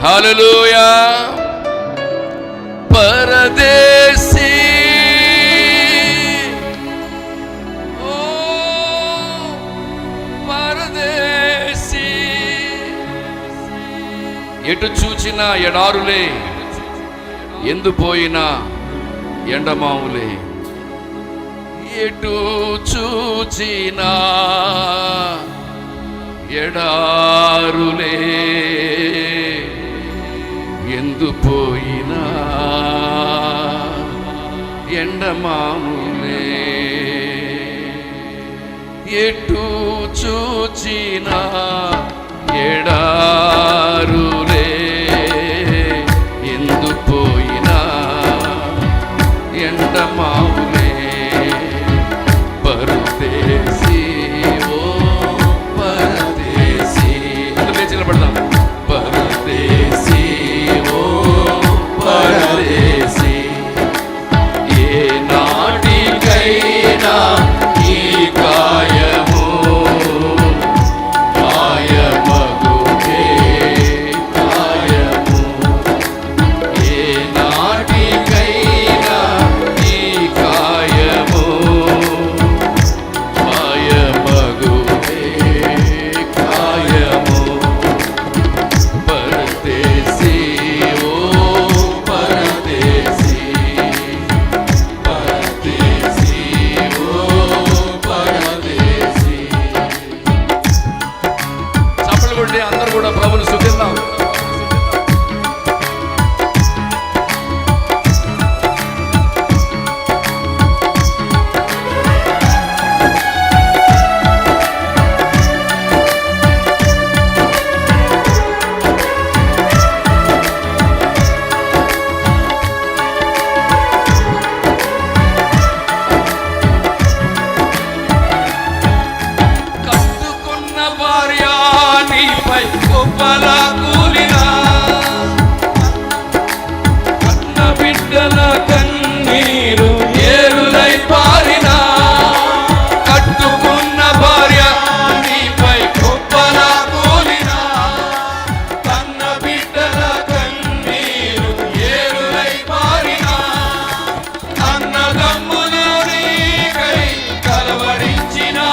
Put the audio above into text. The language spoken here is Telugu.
హల్లెలూయా. పరదేశీ ఓ పరదేశీ, ఎటు చూచినా ఎడారులే, ఎందుపోయినా ఎండమావులే. ఎటు చూచినా ఎడారులే, ఎందుపోయినా ఎండమావులే. ఎటు చూచినా ఎడారులే, ఎందుపోయినా ఎండమావులే. పరదేశీ ఓ పరదేశీ, అందులో నిలబడదాం. పరదేశీ ఓ పరదేశీ, ఏ నాటికైనా ఈ గాయము గాయమగునే గాయము. ఏ నాటికైనా ఈ గాయము గాయమగునే గాయము. పరదేశీ ఓ పరదేశీ, పరదేశీ ఓ పరదేశీ. చప్పట్లు కొట్టి అందరూ కూడా ప్రభువుని స్తుతిద్దాం. కట్టుకున్న భార్య నీపై కుప్పలా కూలినా, కన్న బిడ్డల కన్నీరు ఏరులై పారినా. కట్టుకున్న భార్య నీపై కుప్పలా కూలినా, కన్న బిడ్డల కన్నీరు ఏరులై పారినా. అన్నదమ్ములు నీకై కలవరించినా,